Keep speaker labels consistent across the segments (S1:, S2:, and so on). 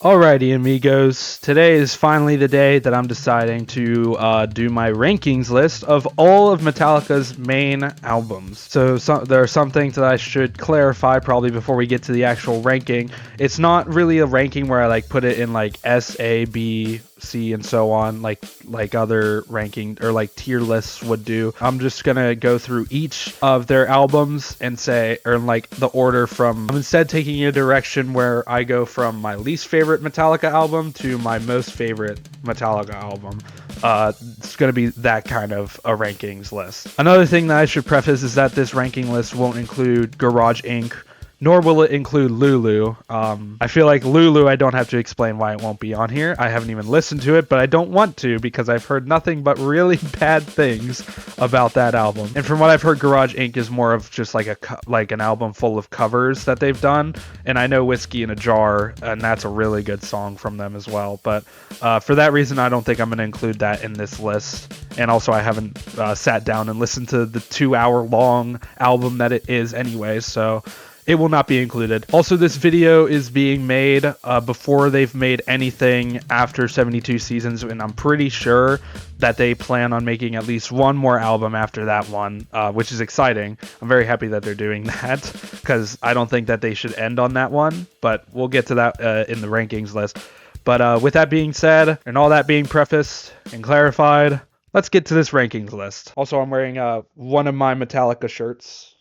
S1: Alrighty, amigos. Today is finally the day that I'm deciding to do my rankings list of all of Metallica's main albums. So there are some things that I should clarify probably before we get to the actual ranking. It's not really a ranking where I put it in S, A, B, C, and so on, like other ranking or tier lists would do. I'm just gonna go through each of their albums and say, or the order from. I'm instead taking a direction where I go from my least favorite Metallica album to my most favorite Metallica album. It's going to be that kind of a rankings list. Another thing that I should preface is that this ranking list won't include Garage Inc., nor will it include Lulu. I feel like Lulu, I don't have to explain why it won't be on here. I haven't even listened to it, but I don't want to because I've heard nothing but really bad things about that album. And from what I've heard, Garage Inc. is more of just like an album full of covers that they've done. And I know Whiskey in a Jar, and that's a really good song from them as well. But for that reason, I don't think I'm going to include that in this list. And also, I haven't sat down and listened to the 2-hour long album that it is anyway, so it will not be included. Also, this video is being made before they've made anything after 72 seasons, and I'm pretty sure that they plan on making at least one more album after that one, which is exciting. I'm very happy that they're doing that, because I don't think that they should end on that one, but we'll get to that in the rankings list. But with that being said, and all that being prefaced and clarified, let's get to this rankings list. Also, I'm wearing one of my Metallica shirts.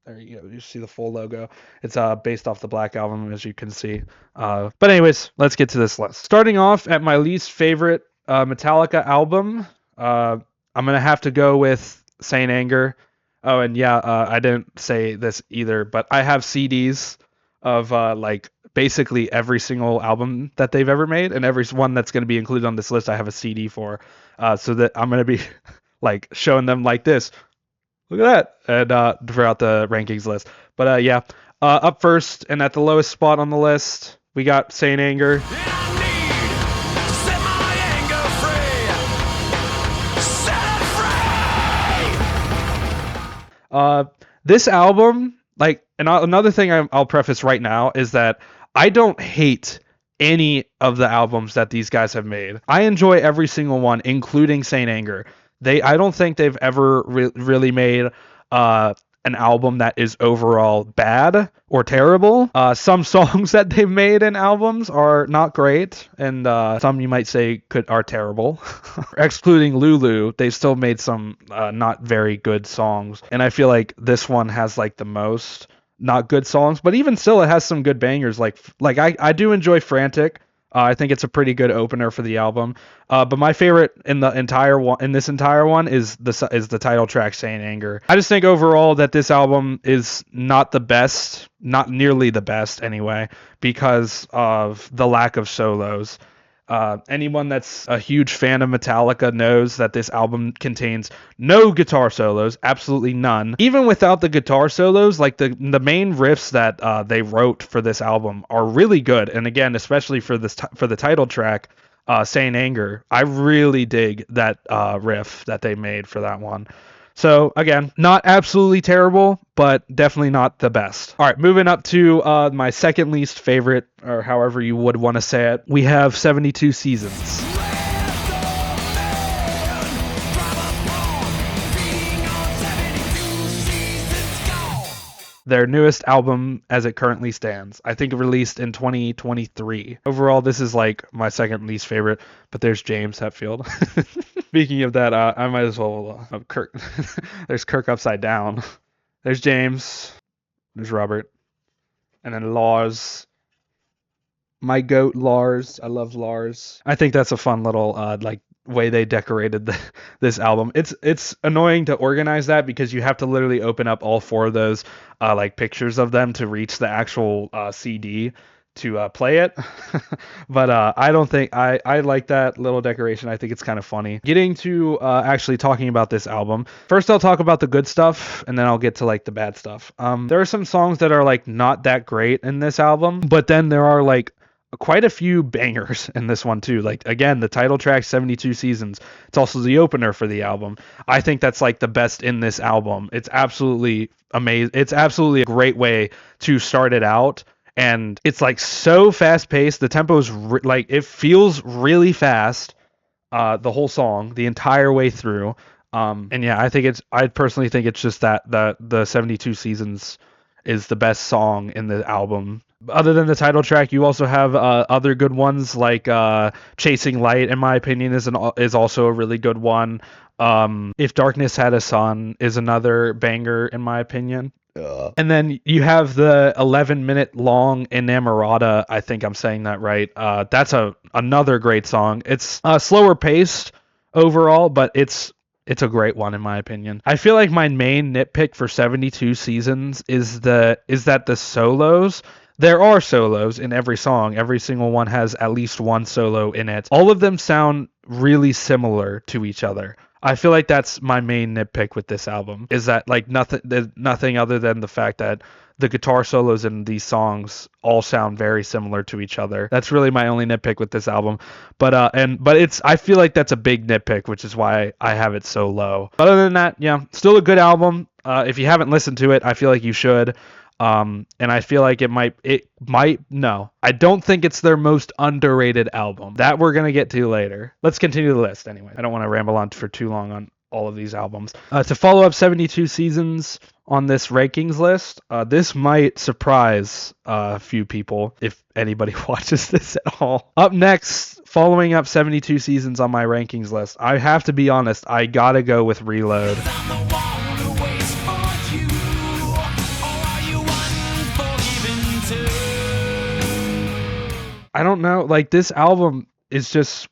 S1: There you go. You see the full logo. It's based off the Black Album, as you can see. But anyways, let's get to this list. Starting off at my least favorite Metallica album, I'm going to have to go with Saint Anger. Oh, and yeah, I didn't say this either, but I have CDs of basically every single album that they've ever made, and every one that's going to be included on this list I have a CD for, so that I'm going to be showing them like this. Look at that, and throughout the rankings list. But yeah, up first and at the lowest spot on the list, we got Saint Anger. This album, and another thing I'll preface right now is that I don't hate any of the albums that these guys have made. I enjoy every single one, including Saint Anger. I don't think they've ever really made an album that is overall bad or terrible. Some songs that they've made in albums are not great, and some you might say are terrible. Excluding Lulu, they still made some not very good songs, and I feel like this one has the most not good songs, but even still, it has some good bangers. I do enjoy Frantic. I think it's a pretty good opener for the album. But my favorite in this entire one is the title track, Saint Anger. I just think overall that this album is not the best, not nearly the best anyway, because of the lack of solos. Anyone that's a huge fan of Metallica knows that this album contains no guitar solos, absolutely none. Even without the guitar solos, the main riffs that they wrote for this album are really good. And again, especially for the title track, Saint Anger, I really dig that riff that they made for that one. So again, not absolutely terrible, but definitely not the best. All right, moving up to my second least favorite, or however you would want to say it, we have 72 Seasons. Their newest album as it currently stands. I think released in 2023. Overall, this is my second least favorite, but there's James Hetfield. Speaking of that, I might as well Kirk. There's Kirk upside down. There's James. There's Robert. And then Lars. My goat, Lars. I love Lars. I think that's a fun little way they decorated this album. It's annoying to organize that because you have to literally open up all four of those pictures of them to reach the actual CD to play it. But I don't think I like that little decoration. I think it's kind of funny. Getting to actually talking about this album. First I'll talk about the good stuff, and then I'll get to the bad stuff. There are some songs that are not that great in this album, but then there are quite a few bangers in this one too. Again, the title track, 72 Seasons. It's also the opener for the album. I think that's the best in this album. It's absolutely amazing. It's absolutely a great way to start it out. and it's like so fast paced. The tempo is like it feels really fast. The whole song, the entire way through. And yeah, I personally think it's just that the 72 Seasons is the best song in the album. Other than the title track, you also have other good ones like Chasing Light, in my opinion, is also a really good one. If Darkness Had a Sun is another banger, in my opinion. And then you have the 11-minute long Inamorata. I think I'm saying that right. That's another great song. It's slower paced overall, but it's a great one in my opinion. I feel like my main nitpick for 72 Seasons is that the solos. There are solos in every song. Every single one has at least one solo in it. All of them sound really similar to each other. I feel like that's my main nitpick with this album, is that like nothing other than the fact that the guitar solos in these songs all sound very similar to each other. That's really my only nitpick with this album. But I feel like that's a big nitpick, which is why I have it so low. Other than that, yeah, still a good album. If you haven't listened to it, I feel like you should. And I feel like no. I don't think it's their most underrated album. That we're going to get to later. Let's continue the list anyway. I don't want to ramble on for too long on all of these albums. To follow up 72 Seasons on this rankings list, this might surprise a few people if anybody watches this at all. Up next, following up 72 Seasons on my rankings list, I have to be honest, I gotta go with Reload. I don't know, like this album is just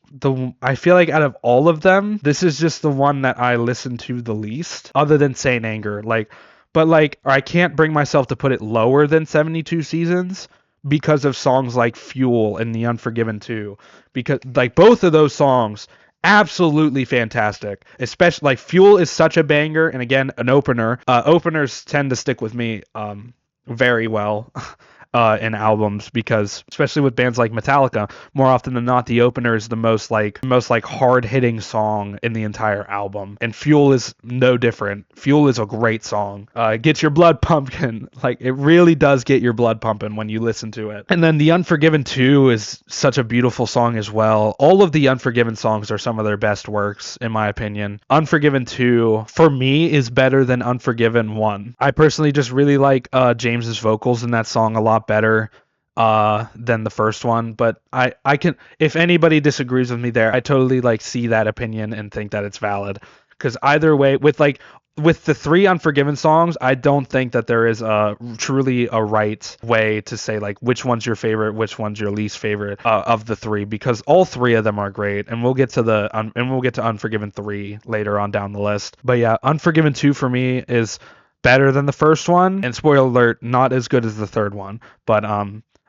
S1: I feel like out of all of them, this is just the one that I listen to the least, other than Saint Anger. But I can't bring myself to put it lower than 72 Seasons because of songs like Fuel and The Unforgiven 2. Because like both of those songs, absolutely fantastic. Especially like Fuel is such a banger, and again, an opener. Openers tend to stick with me very well. In albums, because especially with bands like Metallica, more often than not the opener is the most hard hitting song in the entire album, and Fuel is no different. Fuel is a great song. Gets your blood pumping. Like it really does get your blood pumping when you listen to it. And then The Unforgiven 2 is such a beautiful song as well. All of the Unforgiven songs are some of their best works in my opinion. Unforgiven 2 for me is better than Unforgiven 1. I personally just really like James's vocals in that song a lot better than the first one, but I can, if anybody disagrees with me there, I totally like see that opinion and think that it's valid, because either way, with the 3 Unforgiven songs, I don't think that there is truly a right way to say like which one's your favorite, which one's your least favorite of the 3, because all 3 of them are great, and we'll get to Unforgiven 3 later on down the list. But yeah, Unforgiven 2 for me is better than the first one, and spoiler alert, not as good as the third one, but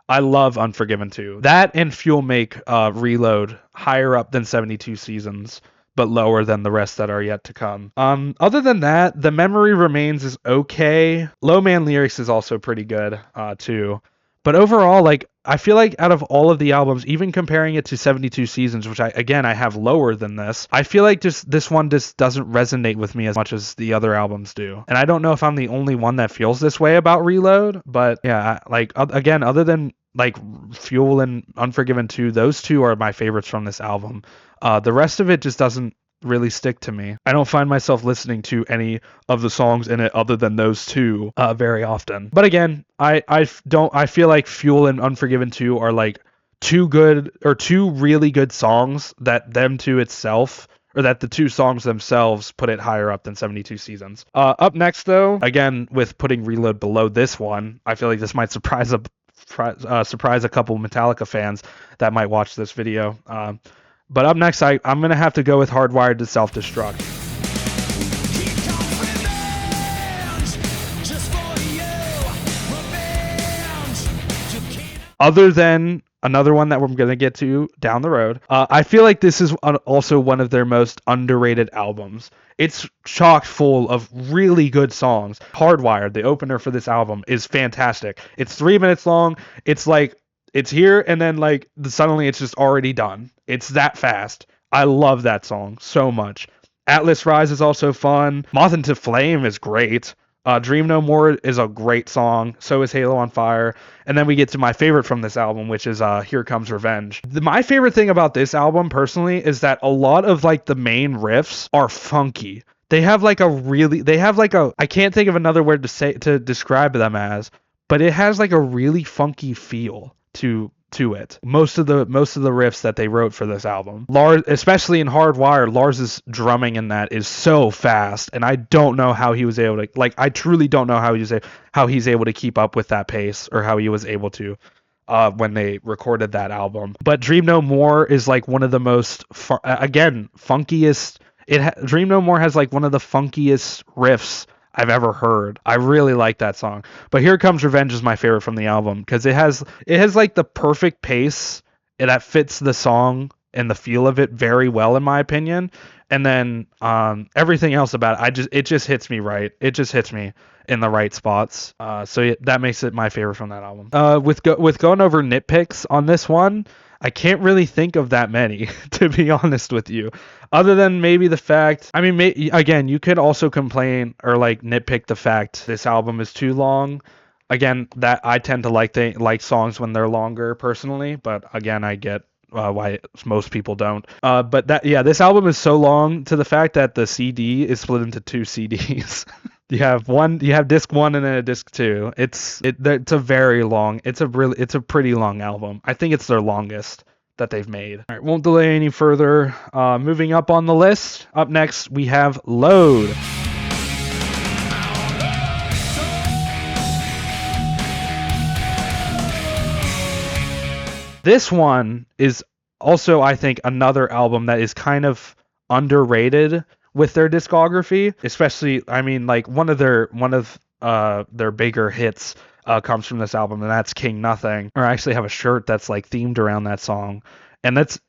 S1: I love Unforgiven 2. That and Fuel make Reload higher up than 72 Seasons, but lower than the rest that are yet to come. Other than that, The Memory Remains is okay. Low Man Lyrics is also pretty good too. But overall, like I feel like out of all of the albums, even comparing it to 72 Seasons, which I have lower than this, I feel like just this one just doesn't resonate with me as much as the other albums do. And I don't know if I'm the only one that feels this way about Reload, but yeah, like again, other than like Fuel and Unforgiven 2, those 2 are my favorites from this album. The rest of it just doesn't really stick to me. I don't find myself listening to any of the songs in it other than those 2 very often. But again, I feel like Fuel and Unforgiven 2 are like 2 really good songs that the 2 songs themselves put it higher up than 72 Seasons. Up next though, again with putting Reload below this one, I feel like this might surprise a couple Metallica fans that might watch this video. But up next, I'm going to have to go with Hardwired to Self-Destruct. Other than another one that we're going to get to down the road, I feel like this is also one of their most underrated albums. It's chock full of really good songs. Hardwired, the opener for this album, is fantastic. It's 3 minutes long. It's like, it's here, and then like suddenly it's just already done. It's that fast. I love that song so much. Atlas Rise is also fun. Moth into Flame is great. Dream No More is a great song. So is Halo on Fire. And then we get to my favorite from this album, which is Here Comes Revenge. My favorite thing about this album, personally, is that a lot of like the main riffs are funky. They have like I can't think of another word to describe them as, but it has like a really funky feel to it. Most of the riffs that they wrote for this album, Lars, especially in Hardwired, Lars's drumming in that is so fast, and I don't know how he was able to, like, I truly don't know how he's able to keep up with that pace, or how he was able to when they recorded that album. But Dream No More is like one of the most funkiest. Dream No More has like one of the funkiest riffs I've ever heard. I really like that song. But Here Comes Revenge is my favorite from the album because it has like the perfect pace that fits the song and the feel of it very well, in my opinion. And then everything else about it just hits me right. It just hits me in the right spots. That makes it my favorite from that album. With going over nitpicks on this one, I can't really think of that many, to be honest with you, other than maybe the fact, I mean, again, you could also complain or like nitpick the fact this album is too long. Again, that I tend to like songs when they're longer personally, but again, I get why most people don't. But this album is so long to the fact that the CD is split into 2 CDs. You have disc 1 and then a disc 2. It's a very long. It's a pretty long album. I think it's their longest that they've made. All right, won't delay any further. Moving up on the list. Up next we have Load. This one is also, I think, another album that is kind of underrated with their discography, especially, I mean, like one of their bigger hits comes from this album, and that's King Nothing. Or I actually have a shirt that's like themed around that song, and it's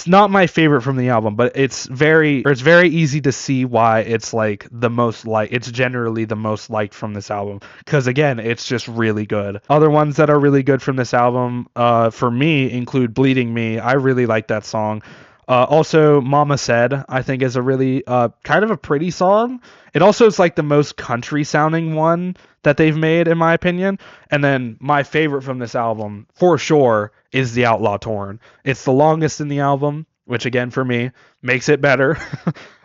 S1: not my favorite from the album, but it's very easy to see why it's like it's generally the most liked from this album, because again, it's just really good. Other ones that are really good from this album, for me, include Bleeding Me. I really like that song. Also, Mama Said, I think, is a really kind of a pretty song. It also is like the most country sounding one that they've made, in my opinion. And then my favorite from this album, for sure, is The Outlaw Torn. It's the longest in the album, which again, for me, makes it better.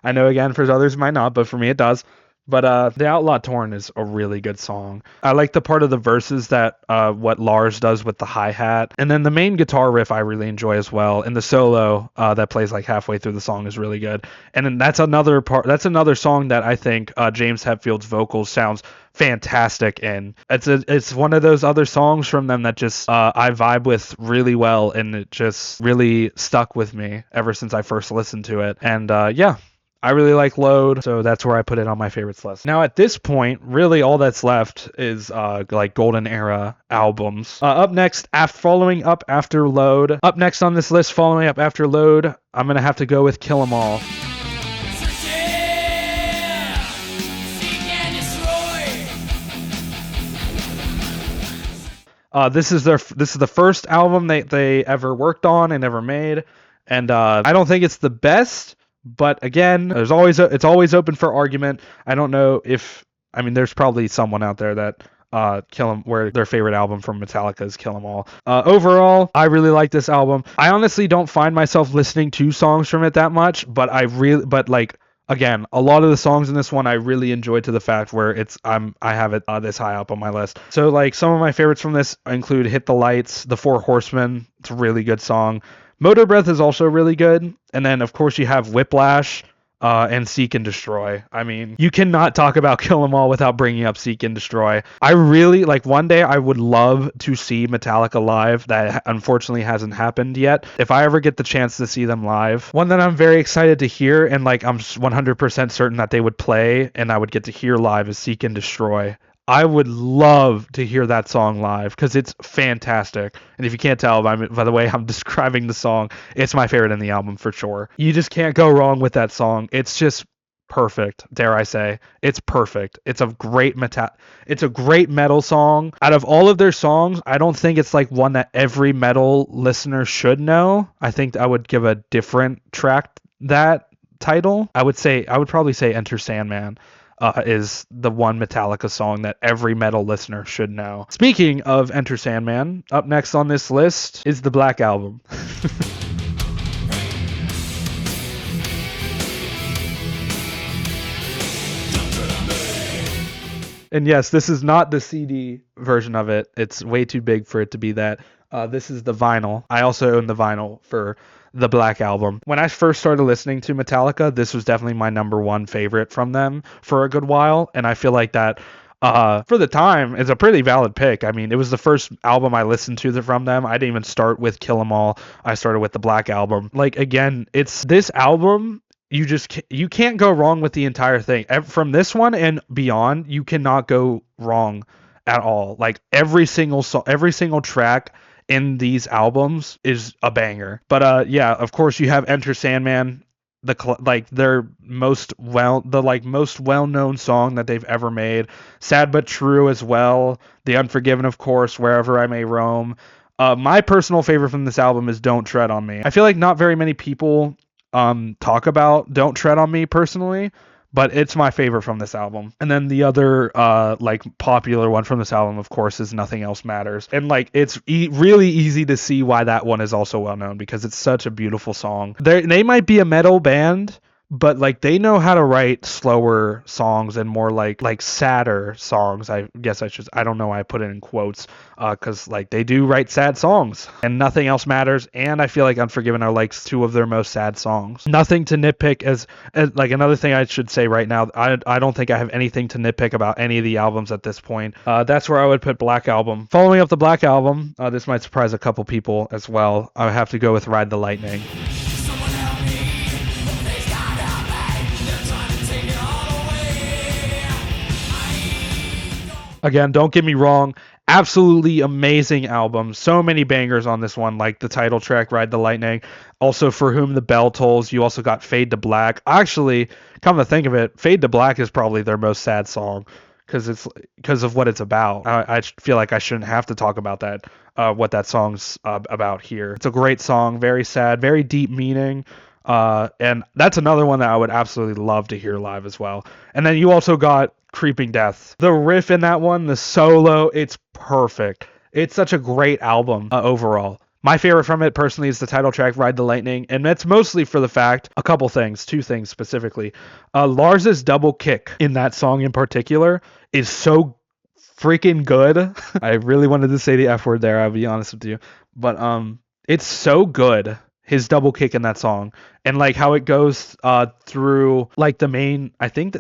S1: I know, again, for others it might not, but for me it does. But The Outlaw Torn is a really good song. I like the part of the verses that what Lars does with the hi-hat. And then the main guitar riff I really enjoy as well. And the solo that plays like halfway through the song is really good. And then that's another song that I think James Hetfield's vocals sounds fantastic in. It's one of those other songs from them that just I vibe with really well, and it just really stuck with me ever since I first listened to it. And I really like Load, so that's where I put it on my favorites list. Now, at this point, really all that's left is like golden era albums. Up next, following up after Load. Up next on this list, following up after Load, I'm gonna have to go with Kill 'Em All. This is the first album they ever worked on and ever made, and I don't think it's the best. But again, it's always open for argument. I don't know there's probably someone out there that where their favorite album from Metallica is Kill 'Em All. Overall, I really like this album. I honestly don't find myself listening to songs from it that much, but again, a lot of the songs in this one I really enjoyed, to the fact where I have it this high up on my list. So like some of my favorites from this include Hit the Lights, The Four Horsemen. It's a really good song. Motor Breath is also really good. And then, of course, you have Whiplash and Seek and Destroy. I mean, you cannot talk about Kill 'Em All without bringing up Seek and Destroy. I really, one day I would love to see Metallica live. That unfortunately hasn't happened yet. If I ever get the chance to see them live, one that I'm very excited to hear, and I'm 100% certain that they would play and I would get to hear live, is Seek and Destroy. I would love to hear that song live because it's fantastic. And if you can't tell by the way I'm describing the song, it's my favorite in the album for sure. You just can't go wrong with that song. It's just perfect, dare I say. It's perfect. It's a great metal song. Out of all of their songs, I don't think it's like one that every metal listener should know. I think I would give a different track that title. I would probably say Enter Sandman. is the one Metallica song that every metal listener should know. Speaking of Enter Sandman, up next on this list is the Black Album. And yes, this is not the CD version of it. It's way too big for it to be that. This is the vinyl. I also own the vinyl for the Black Album. When I first started listening to Metallica, this was definitely my number one favorite from them for a good while. And I feel like that, for the time, is a pretty valid pick. I mean, it was the first album I listened to from them. I didn't even start with Kill 'Em All. I started with the Black Album. Like, again, it's this album, you can't go wrong with the entire thing. From this one and beyond, you cannot go wrong at all. Like, every single track in these albums is a banger. But yeah, of course you have Enter Sandman, their most well-known song that they've ever made. Sad But True as well. The Unforgiven, of course, Wherever I May Roam. My personal favorite from this album is Don't Tread on Me. I feel like not very many people talk about Don't Tread on Me personally, but it's my favorite from this album. And then the other popular one from this album, of course, is Nothing Else Matters. And like, it's really easy to see why that one is also well known, because it's such a beautiful song. They might be a metal band, but like, they know how to write slower songs and more like sadder songs. I guess I don't know why I put it in quotes, because like, they do write sad songs. And Nothing Else Matters, and I feel like Unforgiven are like two of their most sad songs. Nothing to nitpick, as like, another thing I should say right now, I don't think I have anything to nitpick about any of the albums at this point. That's where I would put Black Album. Following up the Black Album, this might surprise a couple people as well, I would have to go with Ride the Lightning. Again, don't get me wrong, absolutely amazing album. So many bangers on this one, like the title track, Ride the Lightning. Also, For Whom the Bell Tolls. You also got Fade to Black. Actually, come to think of it, Fade to Black is probably their most sad song, because of what it's about. I feel like I shouldn't have to talk about that, what that song's about here. It's a great song, very sad, very deep meaning. And that's another one that I would absolutely love to hear live as well. And then you also got Creeping Death. The riff in that one, the solo, it's perfect. It's such a great album overall. My favorite from it personally is the title track, Ride the Lightning, and that's mostly for the fact, two things specifically. Lars's double kick in that song in particular is so freaking good. I really wanted to say the F word there, I'll be honest with you. But it's so good. His double kick in that song, and like how it goes through like the main,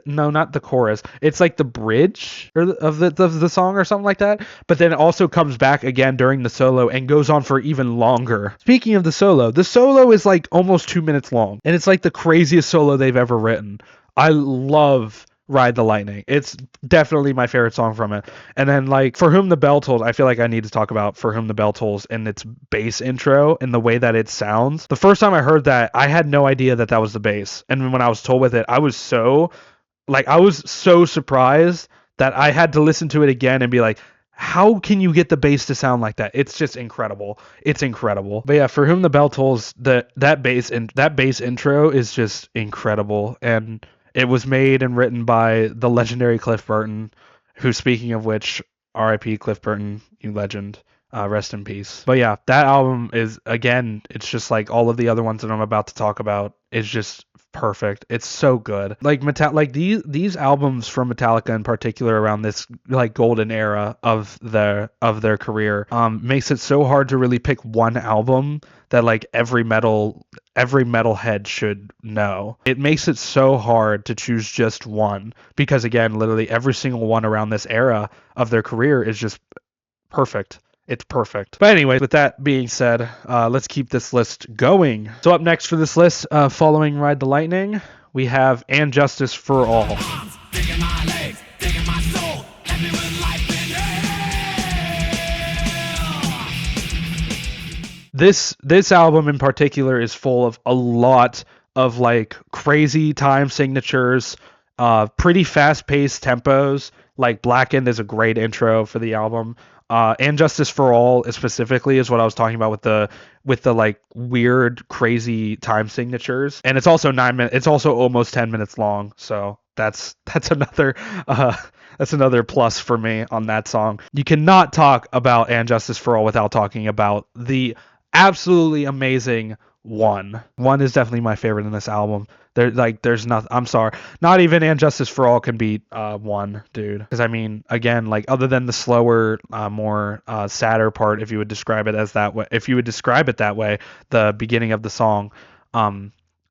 S1: no, not the chorus, it's like the bridge of the song or something like that, but then it also comes back again during the solo and goes on for even longer. Speaking of the solo is like almost 2 minutes long, and it's like the craziest solo they've ever written. I love Ride the Lightning. It's definitely my favorite song from it. And then like For Whom the Bell Tolls, I feel like I need to talk about For Whom the Bell Tolls and its bass intro and the way that it sounds. The first time I heard that, I had no idea that was the bass. And when I was told with it, I was so surprised that I had to listen to it again and be like, how can you get the bass to sound like that? It's just incredible. It's incredible. But yeah, For Whom the Bell Tolls, that bass intro is just incredible. And it was made and written by the legendary Cliff Burton, who, speaking of which, R.I.P. Cliff Burton, you legend. Rest in peace. But yeah, that album is, again, it's just like all of the other ones that I'm about to talk about. It's just perfect. It's so good. Like these albums from Metallica in particular around this like golden era of their career makes it so hard to really pick one album that like every metalhead should know. It makes it so hard to choose just one, because again, literally every single one around this era of their career is just perfect. It's perfect. But anyway, with that being said, let's keep this list going. So up next for this list, following Ride the Lightning, we have And Justice for All. This album in particular is full of a lot of like crazy time signatures, pretty fast-paced tempos. Like Blackened is a great intro for the album. And Justice for All specifically is what I was talking about with the like weird, crazy time signatures. And it's also 9 minutes. It's also almost 10 minutes long. So that's another uh, that's another plus for me on that song. You cannot talk about And Justice for All without talking about the absolutely amazing One. One is definitely my favorite in this album. There's nothing. I'm sorry, not even And Justice for All can beat One, dude. Because I mean, again, like other than the slower, more sadder part, if you would describe it as that way, if you would describe it that way, the beginning of the song,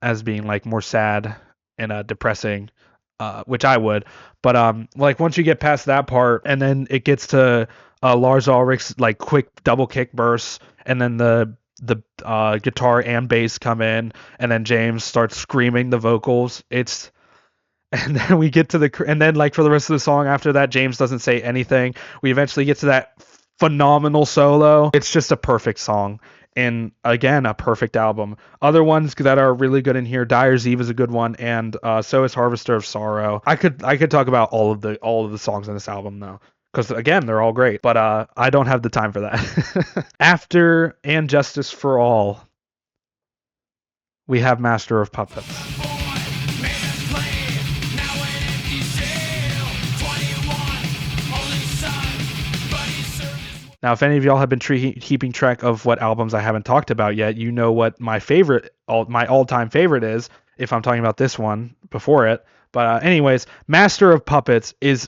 S1: as being like more sad and depressing, which I would. But like once you get past that part, and then it gets to Lars Ulrich's like quick double kick bursts, and then the guitar and bass come in, and then James starts screaming the vocals. It's and then we get to and then like for the rest of the song after that, James doesn't say anything. We eventually get to that phenomenal solo. It's just a perfect song. And again, a perfect album. Other ones that are really good in here, Dyer's Eve is a good one, and so is Harvester of Sorrow. I could talk about all of the songs in this album though, because again, they're all great. But I don't have the time for that. After And Justice for All, we have Master of Puppets. Now, if any of y'all have been keeping track of what albums I haven't talked about yet, you know what my all-time favorite is, if I'm talking about this one before it. But anyways, Master of Puppets is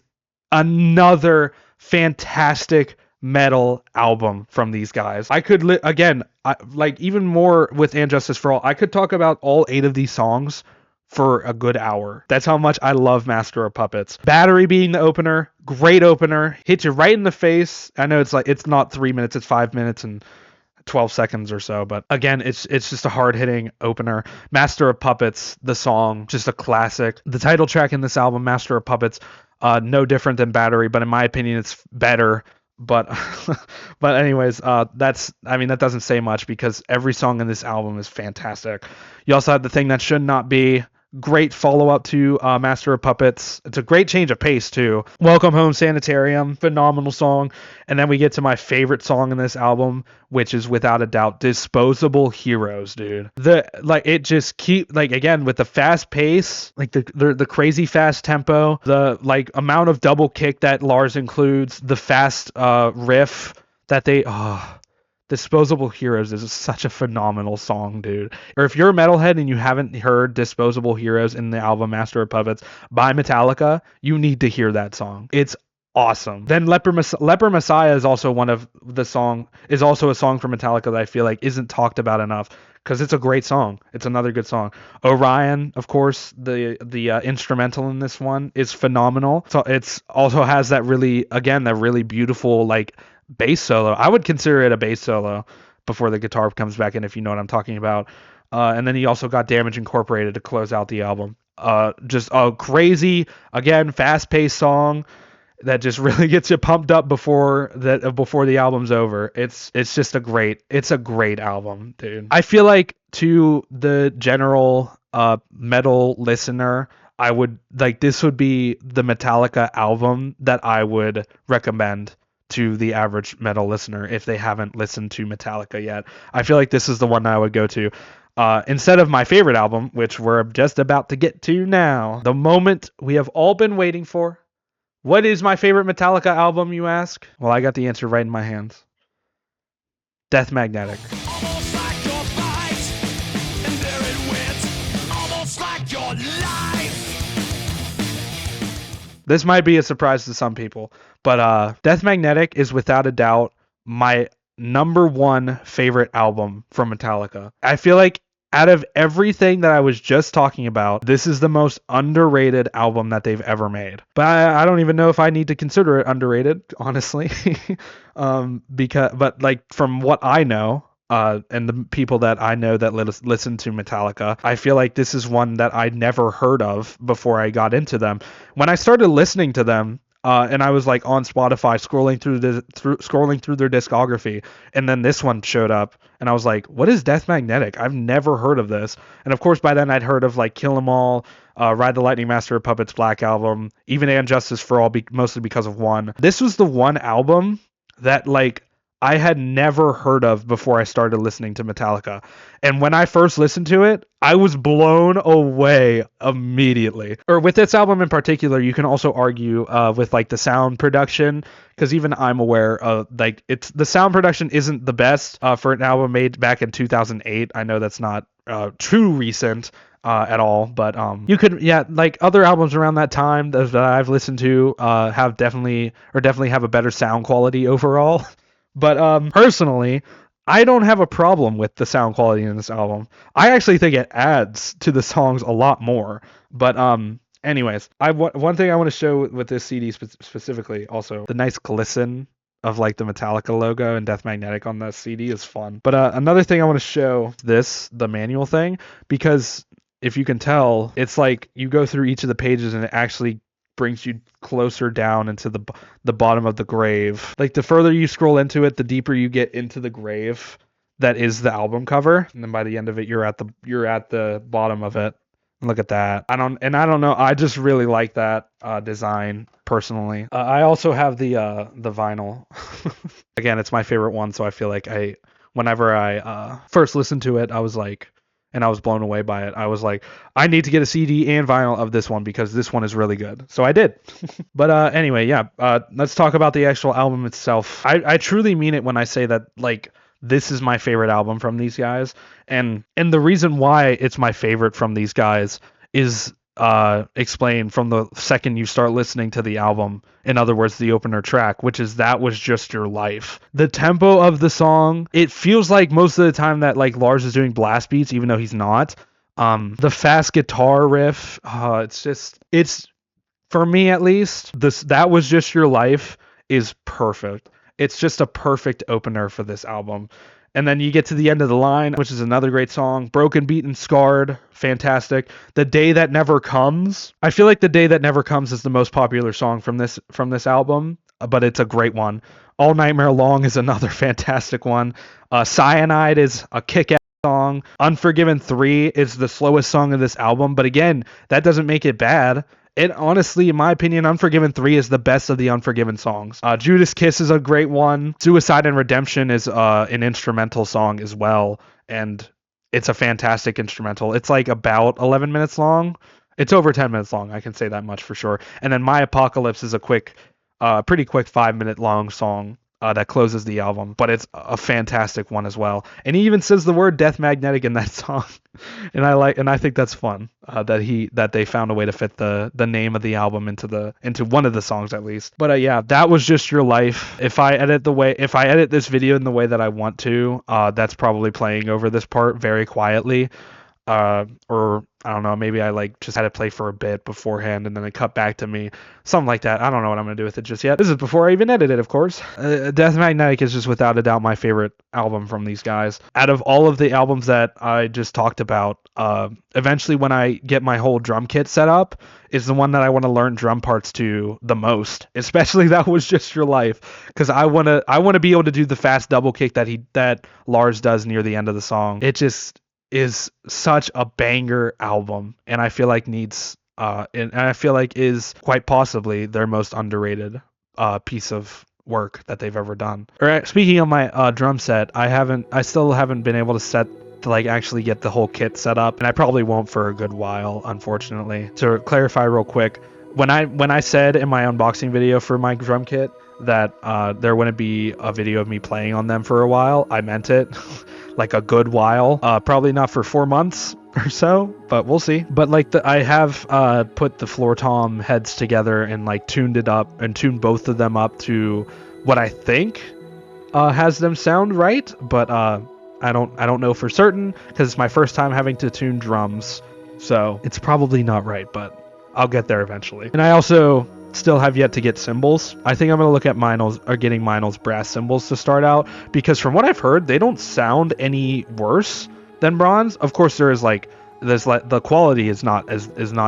S1: another fantastic metal album from these guys. I could, like even more with And Justice for All, I could talk about all 8 of these songs for a good hour. That's how much I love Master of Puppets. Battery being the opener, great opener, hits you right in the face. I know it's not 3 minutes, it's 5 minutes and 12 seconds or so, but again, it's just a hard-hitting opener. Master of Puppets, the song, just a classic. The title track in this album, Master of Puppets, no different than Battery, but in my opinion, it's better. But but anyways, that doesn't say much because every song in this album is fantastic. You also have The Thing That Should Not Be, great follow-up to Master of Puppets. It's a great change of pace too. Welcome Home Sanitarium, phenomenal song. And then we get to my favorite song in this album, which is without a doubt Disposable Heroes, dude. It just again with the fast pace, like the crazy fast tempo, the like amount of double kick that Lars includes, the fast riff that they Disposable Heroes is such a phenomenal song, dude. Or if you're a metalhead and you haven't heard Disposable Heroes in the album Master of Puppets by Metallica, you need to hear that song. It's awesome. Then Leper Messiah is also a song from Metallica that I feel like isn't talked about enough because it's a great song. It's another good song. Orion, of course, the instrumental in this one is phenomenal. So it's also has that really beautiful like bass solo. I would consider it a bass solo before the guitar comes back in, if you know what I'm talking about. And then he also got Damage Incorporated to close out the album. Just a crazy, again, fast-paced song that just really gets you pumped up before the album's over. It's a great album, dude. I feel like to the general metal listener, this would be the Metallica album that I would recommend to the average metal listener if they haven't listened to Metallica yet. I feel like this is the one I would go to. Instead of my favorite album, which we're just about to get to now. The moment we have all been waiting for. What is my favorite Metallica album, you ask? Well, I got the answer right in my hands. Death Magnetic. Almost like your fight, and there it went. Almost like your life. This might be a surprise to some people, but Death Magnetic is without a doubt my number one favorite album from Metallica. I feel like out of everything that I was just talking about, this is the most underrated album that they've ever made. But I don't even know if I need to consider it underrated, honestly. But like from what I know, and the people that I know that listen to Metallica, I feel like this is one that I'd never heard of before I got into them. When I started listening to them, and I was like on Spotify scrolling through their discography, and then this one showed up, and I was like, "What is Death Magnetic? I've never heard of this." And of course, by then I'd heard of like Kill 'Em All, Ride the Lightning, Master of Puppets, Black Album, even And Justice for All, mostly because of One. This was the one album that like I had never heard of before I started listening to Metallica. And when I first listened to it, I was blown away immediately. Or with this album in particular, you can also argue with like the sound production, because even I'm aware of like it's the sound production isn't the best for an album made back in 2008. I know that's not too recent at all, but you could, yeah, like other albums around that time that I've listened to have definitely have a better sound quality overall. But personally, I don't have a problem with the sound quality in this album. I actually think it adds to the songs a lot more. But anyways, one thing I want to show with this CD specifically, also the nice glisten of like the Metallica logo and Death Magnetic on the CD is fun. But another thing I want to show the manual thing, because if you can tell, it's like you go through each of the pages and it actually brings you closer down into the bottom of the grave. Like the further you scroll into it, the deeper you get into the grave that is the album cover, and then by the end of it, you're at the bottom of it. Look at that. I don't know. I just really like that design personally. I also have the vinyl. Again, it's my favorite one, so I feel like whenever I first listened to it, I was like, and I was blown away by it. I was like, I need to get a CD and vinyl of this one because this one is really good. So I did. But anyway, yeah. Let's talk about the actual album itself. I truly mean it when I say that like this is my favorite album from these guys, and the reason why it's my favorite from these guys is explained from the second you start listening to the album. In other words, the opener track, which is That Was Just Your Life. The tempo of the song, it feels like most of the time that like Lars is doing blast beats, even though he's not. The fast guitar riff, it's for me at least, That Was Just Your Life is perfect. It's just a perfect opener for this album. And then you get to the end of the line, which is another great song. Broken, Beaten, Scarred, fantastic. The Day That Never Comes. I feel like The Day That Never Comes is the most popular song from this album, but it's a great one. All Nightmare Long is another fantastic one. Cyanide is a kick-ass song. Unforgiven 3 is the slowest song of this album, but again, that doesn't make it bad. It honestly, in my opinion, Unforgiven 3 is the best of the Unforgiven songs. Judas Kiss is a great one. Suicide and Redemption is an instrumental song as well, and it's a fantastic instrumental. It's like about 11 minutes long. It's over 10 minutes long, I can say that much for sure. And then My Apocalypse is a pretty quick 5-minute long song that closes the album, but it's a fantastic one as well. And he even says the word Death Magnetic in that song, and I think that's fun that they found a way to fit the name of the album into one of the songs at least. But yeah, That Was Just Your Life. If I edit this video in the way that I want to, that's probably playing over this part very quietly. Or I don't know, maybe I like just had it play for a bit beforehand and then it cut back to me, something like that. I don't know what I'm gonna do with it just yet. This is before I even edit it, of course. Death Magnetic is just without a doubt my favorite album from these guys. Out of all of the albums that I just talked about, eventually when I get my whole drum kit set up, is the one that I want to learn drum parts to the most. Especially That Was Just Your Life, because I wanna be able to do the fast double kick that Lars does near the end of the song. It just is such a banger album, and I feel like is quite possibly their most underrated piece of work that they've ever done. All right, speaking of my drum set, I still haven't been able to like actually get the whole kit set up, and I probably won't for a good while, unfortunately. To clarify real quick, when I said in my unboxing video for my drum kit that there wouldn't be a video of me playing on them for a while, I meant it. Like a good while, probably not for 4 months or so, but we'll see. But like I have put the floor tom heads together and like tuned it up and tuned both of them up to what I think has them sound right, but I don't know for certain because it's my first time having to tune drums, so it's probably not right, but I'll get there eventually. And I also still have yet to get cymbals. I think I'm going to look at getting Meinl's brass cymbals to start out, because from what I've heard, they don't sound any worse than bronze. Of course, the quality is not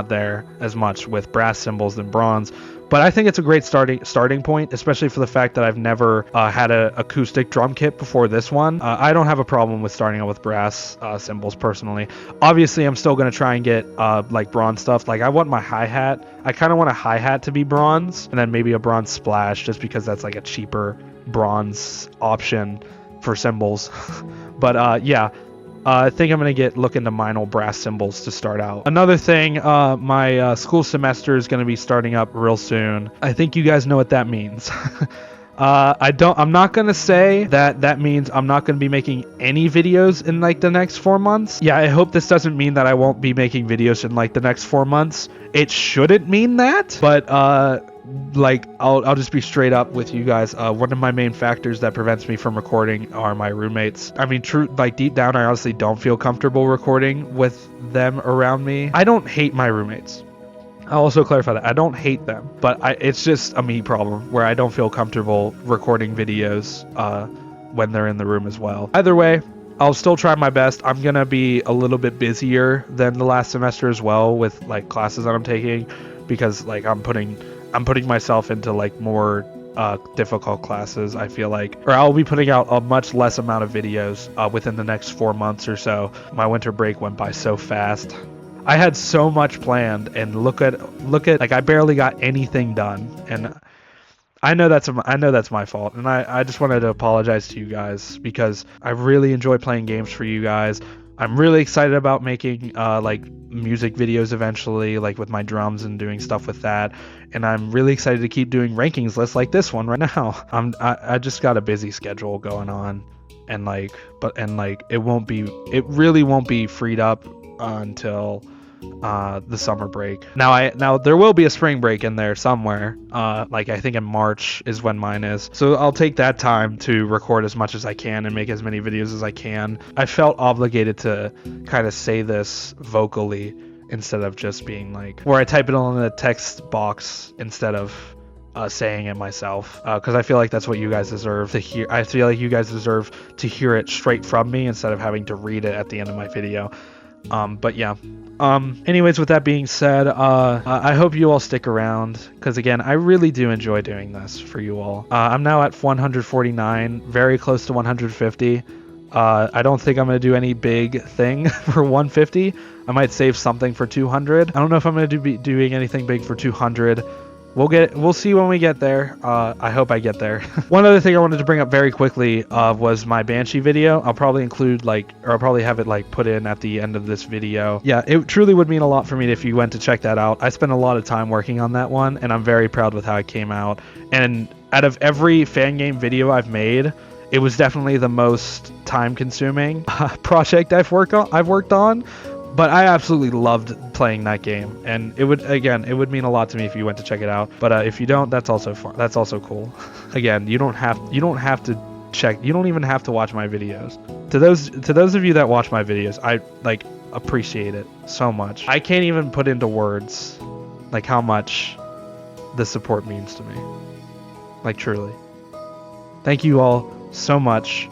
S1: there as much with brass cymbals than bronze, but I think it's a great starting point, especially for the fact that I've never had an acoustic drum kit before this one. I don't have a problem with starting out with brass cymbals personally. Obviously, I'm still going to try and get like bronze stuff. Like I want my hi-hat. I kind of want a hi-hat to be bronze, and then maybe a bronze splash, just because that's like a cheaper bronze option for cymbals. But yeah, I think I'm gonna look into minor brass cymbals to start out. Another thing, my school semester is gonna be starting up real soon. I think you guys know what that means. I'm not gonna say that means I'm not gonna be making any videos in like the next 4 months. Yeah, I hope this doesn't mean that I won't be making videos in like the next 4 months. It shouldn't mean that, but like I'll just be straight up with you guys. One of my main factors that prevents me from recording are my roommates. I mean, like deep down, I honestly don't feel comfortable recording with them around me. I don't hate my roommates. I'll also clarify that I don't hate them, but it's just a me problem where I don't feel comfortable recording videos when they're in the room as well. Either way, I'll still try my best. I'm gonna be a little bit busier than the last semester as well with like classes that I'm taking, because like I'm putting myself into like more difficult classes, I feel like, or I'll be putting out a much less amount of videos within the next 4 months or so. My winter break went by so fast. I had so much planned, and look at like I barely got anything done, and I know that's my fault, and I just wanted to apologize to you guys because I really enjoy playing games for you guys. I'm really excited about making like music videos eventually, like with my drums and doing stuff with that, and I'm really excited to keep doing rankings lists like this one right now. I just got a busy schedule going on, and like it really won't be freed up until the summer break. Now there will be a spring break in there somewhere, like I think in March is when mine is, so I'll take that time to record as much as I can and make as many videos as I can. I felt obligated to kind of say this vocally instead of just being like where I type it on the text box instead of saying it myself, because I feel like that's what you guys deserve to hear. I feel like you guys deserve to hear it straight from me instead of having to read it at the end of my video. But yeah, anyways, with that being said, I hope you all stick around, because again, I really do enjoy doing this for you all. I'm now at 149, very close to 150. I don't think I'm going to do any big thing for 150. I might save something for 200. I don't know if I'm going to be doing anything big for 200. We'll see when we get there. I hope I get there. One other thing I wanted to bring up very quickly was my Banshee video. I'll probably include I'll probably have it like put in at the end of this video. Yeah, it truly would mean a lot for me if you went to check that out. I spent a lot of time working on that one, and I'm very proud with how it came out. And out of every fan game video I've made, it was definitely the most time-consuming project I've worked on. But I absolutely loved playing that game, and it would mean a lot to me if you went to check it out. But if you don't, that's also fun. That's also cool. Again, you don't have to check. You don't even have to watch my videos. To those of you that watch my videos, I like appreciate it so much. I can't even put into words like how much the support means to me. Like truly. Thank you all so much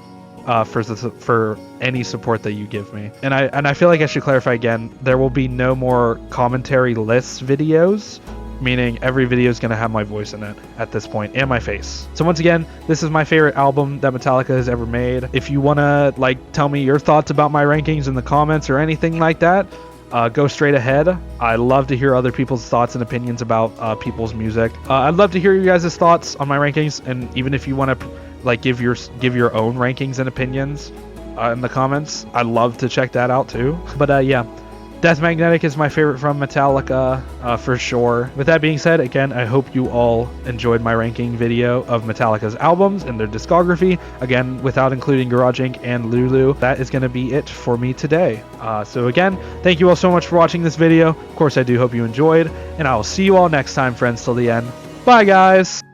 S1: for any support that you give me. And I feel like I should clarify again, there will be no more commentary lists videos, meaning every video is going to have my voice in it at this point, and my face. So once again, this is my favorite album that Metallica has ever made. If you want to like tell me your thoughts about my rankings in the comments or anything like that, go straight ahead. I love to hear other people's thoughts and opinions about people's music. I'd love to hear you guys' thoughts on my rankings, and even if you want to like give your own rankings and opinions in the comments, I'd love to check that out too. But yeah, Death Magnetic is my favorite from Metallica for sure. With that being said, again, I hope you all enjoyed my ranking video of Metallica's albums and their discography. Again, without including Garage Inc. and Lulu. That is going to be it for me today. So again, thank you all so much for watching this video. Of course, I do hope you enjoyed, and I will see you all next time, friends, till the end. Bye, guys!